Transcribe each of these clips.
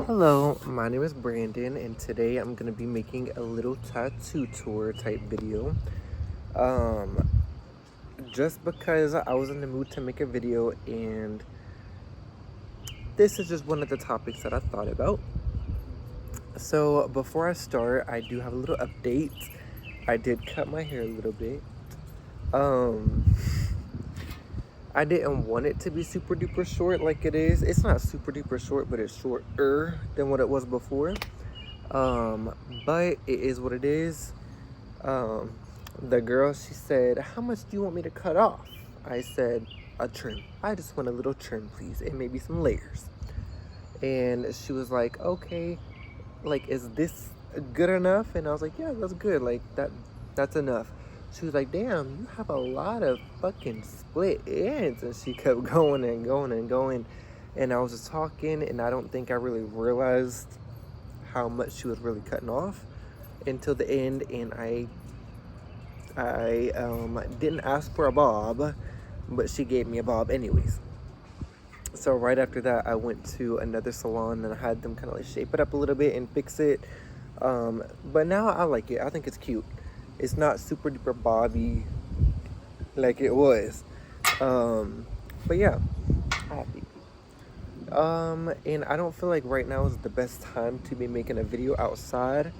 Hello, my name is Brandon, and today I'm going to be making a little tattoo tour type video. Um, just because I was in the mood to make a video, and this is just one of the topics that I thought about. So, before I start, I do have a little update. I did cut my hair a little bit. Um, I didn't want it to be super duper short like it is. It's not super duper short, but it's shorter than what it was before. But it is what it is. Um, the girl, she said, "How much do you want me to cut off?" I said, "A trim. I just want a little trim, please, and maybe some layers." And she was like, "Okay, like, is this good enough?" And I was like, "Yeah, that's good. Like, that's enough." She was like, "Damn, you have a lot of fucking split ends." And she kept going and going and going. And I was just talking, and I don't think I really realized how much she was really cutting off until the end. And I didn't ask for a bob, but she gave me a bob anyways. So right after that, I went to another salon and I had them kind of like shape it up a little bit and fix it. But now I like it. I think it's cute. It's not super duper bobby like it was. But yeah, happy. And I don't feel like right now is the best time to be making a video outside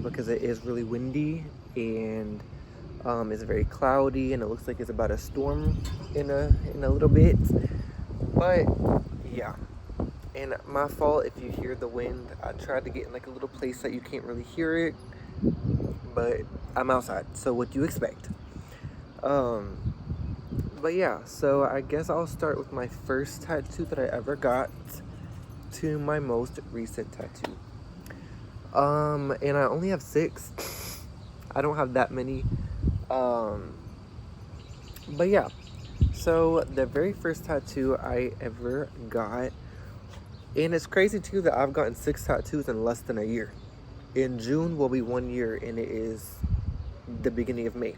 because it is really windy and it's very cloudy and it looks like it's about to storm in a little bit. But yeah, and my fault if you hear the wind. I tried to get in like a little place that you can't really hear it, but I'm outside, so what do you expect? But yeah, so I guess I'll start with my first tattoo that I ever got to my most recent tattoo. And I only have 6. I don't have that many. But yeah, so the very first tattoo I ever got, and it's crazy too that I've gotten 6 tattoos in less than a year. In June will be 1 year, and it is the beginning of May.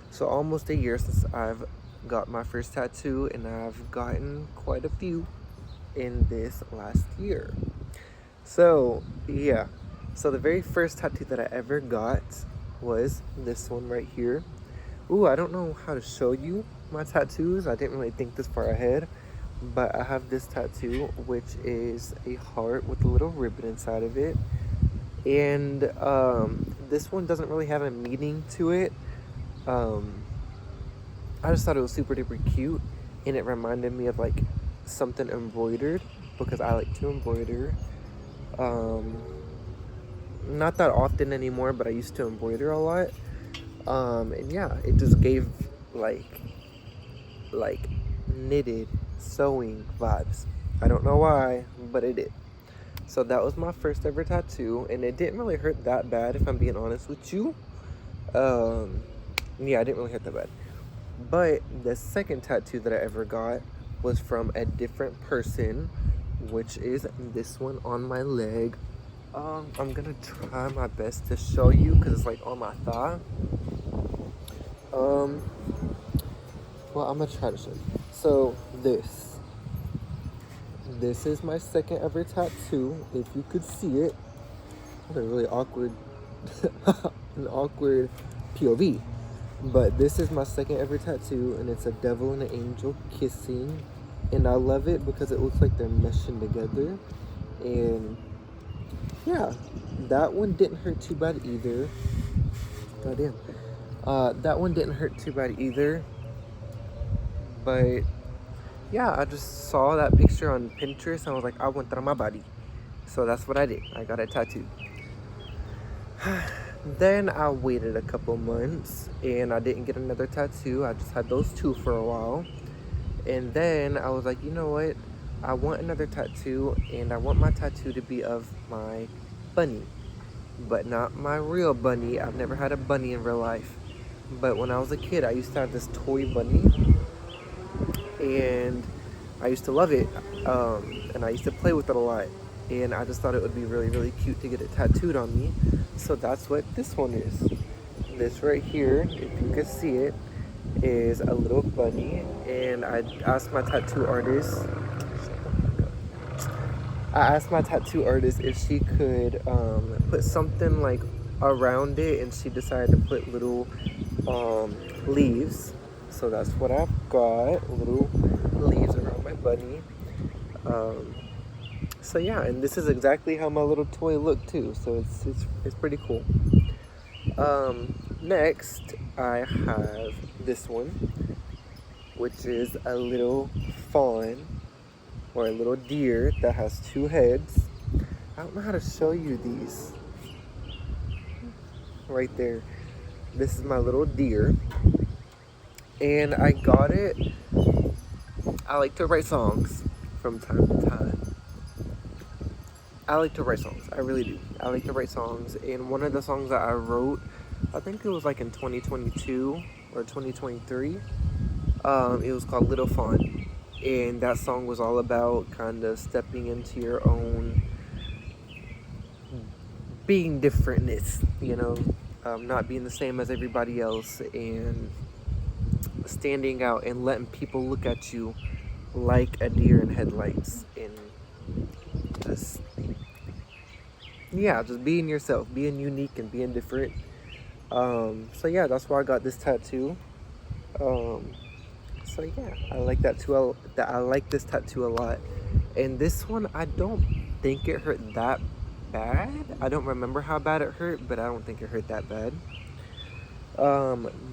So almost a year since I've got my first tattoo, and I've gotten quite a few in this last year. So yeah, so the very first tattoo that I ever got was this one right here. Ooh, I don't know how to show you my tattoos. I didn't really think this far ahead, but I have this tattoo, which is a heart with a little ribbon inside of it. And this one doesn't really have a meaning to it. I just thought it was super duper cute, and it reminded me of like something embroidered because I like to embroider. Not that often anymore, but I used to embroider a lot. And yeah, it just gave like knitted sewing vibes. I don't know why, but it did. So that was my first ever tattoo, and it didn't really hurt that bad if I'm being honest with you. Yeah, it didn't really hurt that bad. But the second tattoo that I ever got was from a different person, which is this one on my leg. I'm gonna try my best to show you because it's like on my thigh. Well, I'm gonna try to show you. So this is my second ever tattoo. If you could see it, it's a really awkward, an awkward POV. But this is my second ever tattoo, and it's a devil and an angel kissing, and I love it because it looks like they're meshing together. And yeah, that one didn't hurt too bad either. Goddamn. That one didn't hurt too bad either. But yeah, I just saw that picture on Pinterest and I was like, I want that on my body. So that's what I did. I got a tattoo. Then I waited a couple months and I didn't get another tattoo. I just had those 2 for a while. And then I was like, you know what? I want another tattoo, and I want my tattoo to be of my bunny. But not my real bunny. I've never had a bunny in real life. But when I was a kid, I used to have this toy bunny. And I used to love it. And I used to play with it a lot. And I just thought it would be really, really cute to get it tattooed on me. So that's what this one is. This right here, if you can see it, is a little bunny. And I asked my tattoo artist, I asked my tattoo artist if she could put something like around it, and she decided to put little leaves. So that's what I've got, little leaves around my bunny. Um, so yeah, and this is exactly how my little toy looked too. So it's pretty cool. Next I have this one, which is a little fawn or a little deer that has two heads. I don't know how to show you these. Right there. This is my little deer. And I got it. I like to write songs from time to time. I like to write songs. I really do. I like to write songs. And one of the songs that I wrote, I think it was like in 2022 or 2023. It was called Little Fawn. And that song was all about kind of stepping into your own being differentness, you know, not being the same as everybody else, and standing out and letting people look at you like a deer in headlights, and just, yeah, just being yourself, being unique and being different. So yeah, that's why I got this tattoo. So yeah, I like that too. I like this tattoo a lot. And this one, I don't think it hurt that bad. I don't remember how bad it hurt, but I don't think it hurt that bad.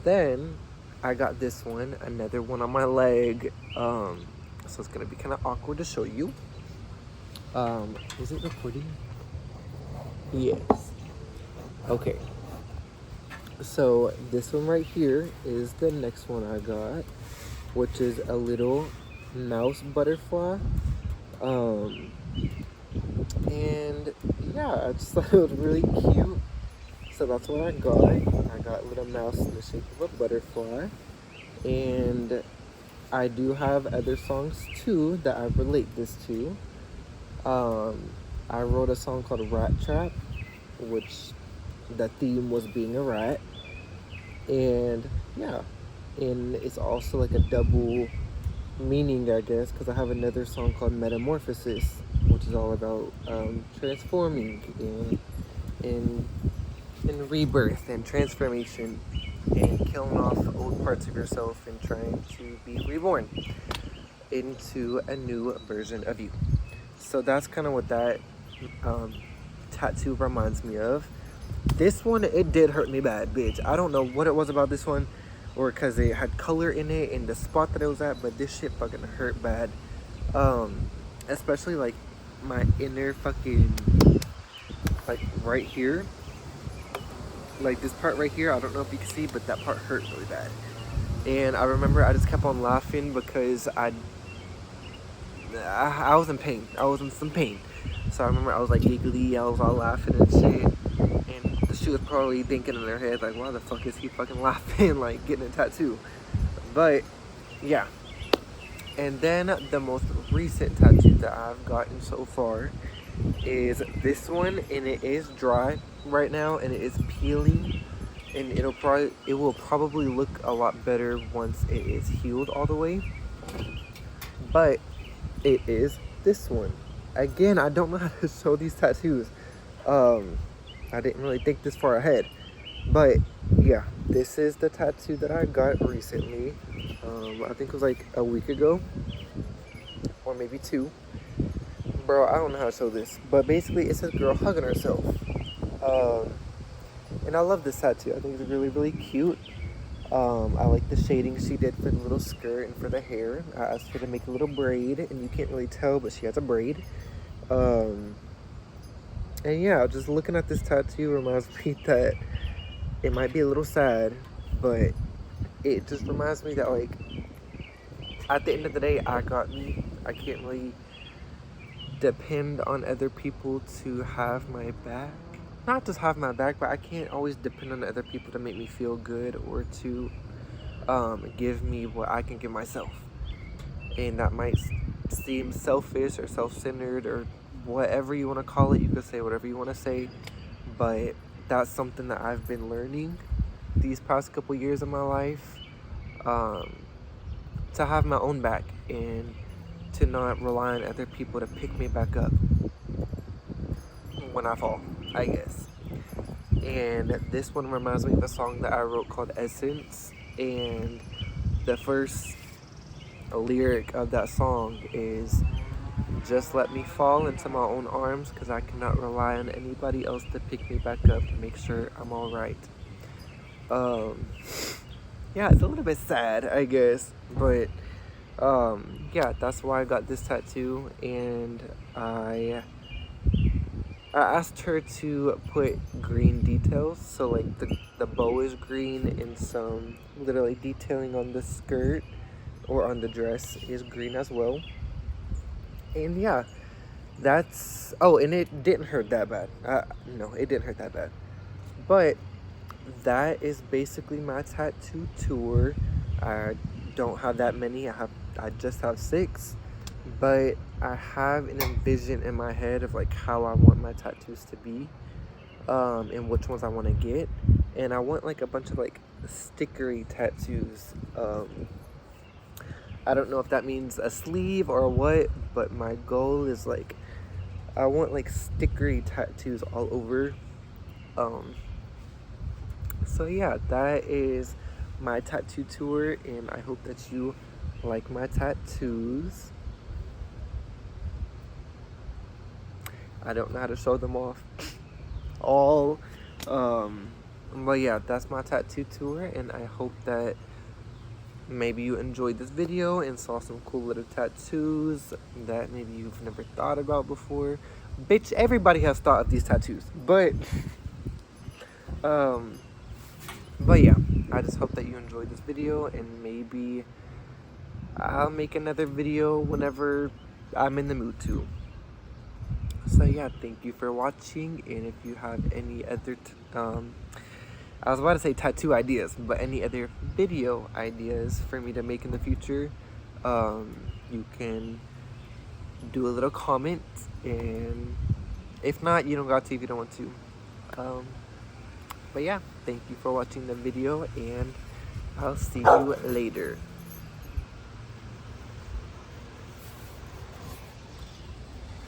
Then I got this one, another one on my leg. So it's gonna be kind of awkward to show you. Is it recording? Yes. Okay. So this one right here is the next one I got, which is a little mouse butterfly. And yeah, I just thought it was really cute. So that's what I got. I got a little mouse in the shape of a butterfly. And I do have other songs too that I relate this to. I wrote a song called Rat Trap, which the theme was being a rat. And yeah, and it's also like a double meaning, I guess, because I have another song called Metamorphosis, which is all about transforming and rebirth and transformation and killing off old parts of yourself and trying to be reborn into a new version of you. So that's kind of what that tattoo reminds me of. This one, it did hurt me bad, bitch. I don't know what it was about this one, or because it had color in it in the spot that it was at, but this shit fucking hurt bad. Especially like my inner fucking, like right here, like this part right here. I don't know if you can see, but that part hurt really bad. And I remember I just kept on laughing because I was in pain. I was in some pain. So I remember I was like giggly, I was all laughing and shit. And she was probably thinking in her head, like, why the fuck is he fucking laughing, like getting a tattoo? But yeah. And then the most recent tattoo that I've gotten so far is this one, and it is dry right now and it is peeling, and it will probably look a lot better once it is healed all the way. But it is this one. Again, I don't know how to show these tattoos. I didn't really think this far ahead. But yeah, this is the tattoo that I got recently. I think it was like a week ago, or maybe 2. Bro, I don't know how to show this, but basically it's a girl hugging herself. And I love this tattoo. I think it's really, really cute. I like the shading she did for the little skirt and for the hair. I asked her to make a little braid, and you can't really tell, but she has a braid. And yeah, just looking at this tattoo reminds me that it might be a little sad, but it just reminds me that, like, at the end of the day, I got me. I can't really depend on other people to have my back. Not just have my back, but I can't always depend on other people to make me feel good or to give me what I can give myself. And that might seem selfish or self-centered or whatever you want to call it. You could say whatever you want to say, but that's something that I've been learning these past couple years of my life, to have my own back and to not rely on other people to pick me back up. when I fall, I guess. And this one reminds me of a song that I wrote called Essence, and the first lyric of that song is, just let me fall into my own arms, because I cannot rely on anybody else to pick me back up to make sure I'm all right. Yeah, it's a little bit sad, I guess, but yeah, that's why I got this tattoo. And I asked her to put green details, so like the bow is green, and some literally detailing on the skirt or on the dress is green as well. And yeah, that's, oh, and it didn't hurt that bad. No, it didn't hurt that bad. But that is basically my tattoo tour. I don't have that many. I just have 6, but I have an envision in my head of like how I want my tattoos to be, and which ones I want to get. And I want like a bunch of like stickery tattoos. I don't know if that means a sleeve or what, but my goal is like, I want like stickery tattoos all over. So yeah, that is my tattoo tour, and I hope that you like my tattoos. I don't know how to show them off all, but yeah, that's my tattoo tour, and I hope that maybe you enjoyed this video and saw some cool little tattoos that maybe you've never thought about before. Bitch, everybody has thought of these tattoos, but yeah, I just hope that you enjoyed this video, and maybe I'll make another video whenever I'm in the mood to. So yeah, thank you for watching, and if you have any other I was about to say tattoo ideas, but any other video ideas for me to make in the future, you can do a little comment, and if not, you don't got to if you don't want to. But yeah, thank you for watching the video, and I'll see you later.